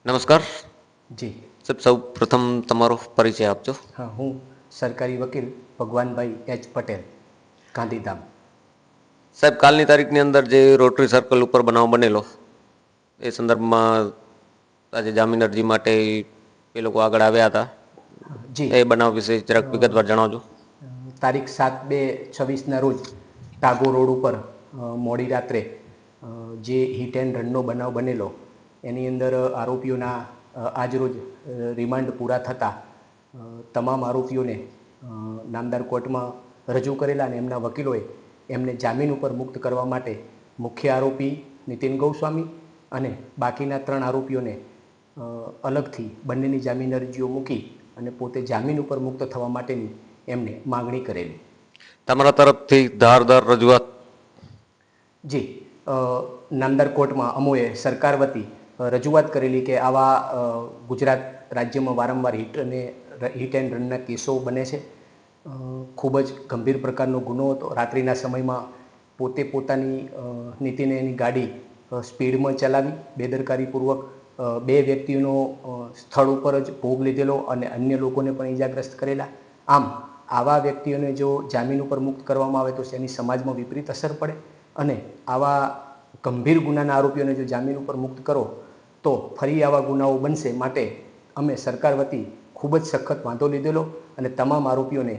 નમસ્કાર જી સાહેબ, સૌ પ્રથમ તમારો પરિચય આપજો. હા, હું સરકારી વકીલ ભગવાનભાઈ એચ પટેલ, ગાંધીધામ. સાહેબ, કાલની તારીખની અંદર જે રોટરી સર્કલ ઉપર બનાવ બનેલો એ સંદર્ભમાં આજે જામીન અરજી માટે એ લોકો આગળ આવ્યા હતા. જી એ બનાવ વિશે જરાક વિગતવાર જણાવજો. તારીખ 7/2/26ના રોજ ટાગોર રોડ ઉપર મોડી રાત્રે જે હિટ એન્ડ રનનો બનાવ બનેલો એની અંદર આરોપીઓના આજરોજ રિમાન્ડ પૂરા થતાં તમામ આરોપીઓને નામદાર કોર્ટમાં રજૂ કરેલા અને એમના વકીલોએ એમને જામીન ઉપર મુક્ત કરવા માટે મુખ્ય આરોપી નીતિન ગૌસ્વામી અને બાકીના 3 આરોપીઓને અલગથી બંનેની જામીન અરજીઓ મૂકી અને પોતે જામીન ઉપર મુક્ત થવા માટેની એમને માગણી કરેલી. તમારા તરફથી ધારદાર રજૂઆત? જી, નામદાર કોર્ટમાં અમોએ સરકાર વતી રજૂઆત કરેલી કે આવા ગુજરાત રાજ્યમાં વારંવાર હિટ એન્ડ રનના કેસો બને છે. ખૂબ જ ગંભીર પ્રકારનો ગુનો હતો. રાત્રિના સમયમાં પોતે પોતાની નીતિને એની ગાડી સ્પીડમાં ચલાવી બેદરકારીપૂર્વક 2 વ્યક્તિઓનો સ્થળ ઉપર જ ભોગ લીધેલો અને અન્ય લોકોને પણ ઈજાગ્રસ્ત કરેલા. આમ આવા વ્યક્તિઓને જો જામીન ઉપર મુક્ત કરવામાં આવે તો તેની સમાજમાં વિપરીત અસર પડે અને આવા ગંભીર ગુનાના આરોપીઓને જો જામીન ઉપર મુક્ત કરો તો ફરી આવા ગુનાઓ બનશે. માટે અમે સરકાર વતી ખૂબ જ સખત વાંધો લીધેલો અને તમામ આરોપીઓને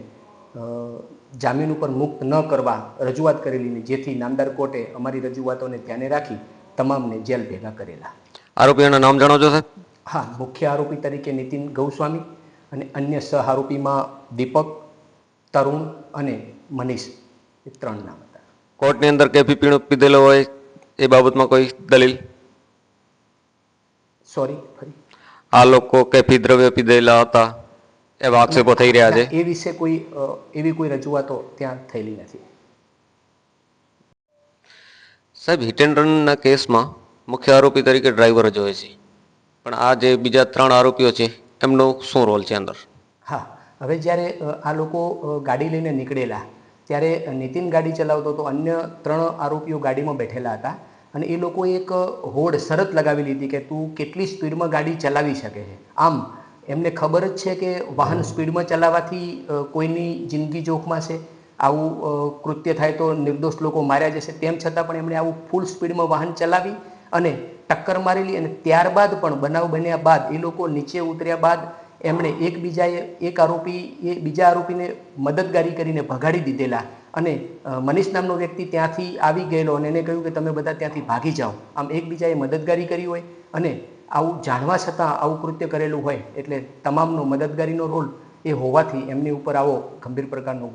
જામીન ઉપર મુક્ત ન કરવા રજૂઆત કરેલી, જેથી નામદાર કોર્ટે અમારી રજૂઆતોને ધ્યાને રાખી તમામને જેલ ભેગા કરેલા. આરોપીઓના નામ જણાવજો સાહેબ. હા, મુખ્ય આરોપી તરીકે નીતિન ગૌસ્વામી અને અન્ય સહ આરોપીમાં દીપક, તરુણ અને મનીષ, એ 3 નામ હતા. કોર્ટની અંદર કેફી પીણું પીધેલો હોય એ બાબતમાં કોઈ દલીલ? સોરી, ફરી? આ લોકો કેફી દ્રવ્ય પીધેલા હતા એવા આક્ષેપો થઈ રહ્યા છે. એ વિશે એવી કોઈ રજૂઆતો ત્યાં થયેલી નથી. સાહેબ, હિટ એન્ડ રનના કેસમાં મુખ્ય આરોપી તરીકે ડ્રાઈવર જ હોય છે, પણ આ જે બીજા 3 આરોપીઓ છે એમનો શું રોલ છે અંદર? હા, હવે જ્યારે આ લોકો ગાડી લઈને નીકળેલા ત્યારે નીતિન ગાડી ચલાવતો હતો, અન્ય 3 આરોપીઓ ગાડીમાં બેઠેલા હતા અને એ લોકોએ એક શરત લગાવી લીધી કે તું કેટલી સ્પીડમાં ગાડી ચલાવી શકે છે. આમ એમને ખબર જ છે કે વાહન સ્પીડમાં ચલાવવાથી કોઈની જિંદગી જોખમાં છે, આવું કૃત્ય થાય તો નિર્દોષ લોકો માર્યા જશે. તેમ છતાં પણ એમણે આવું ફૂલ સ્પીડમાં વાહન ચલાવી અને ટક્કર મારેલી અને ત્યારબાદ પણ બનાવ બન્યા બાદ એ લોકો નીચે ઉતર્યા બાદ એમણે એક આરોપી એ બીજા આરોપીને મદદગારી કરીને ભગાડી દીધેલા અને મનીષ નામનો વ્યક્તિ ત્યાંથી આવી ગયેલો અને એને કહ્યું કે તમે બધા ત્યાંથી ભાગી જાઓ. આમ એકબીજાએ મદદગારી કરી હોય અને આવું જાણવા છતાં આવું કૃત્ય કરેલું હોય એટલે તમામનો મદદગારીનો રોલ એ હોવાથી એમની ઉપર આવો ગંભીર પ્રકારનો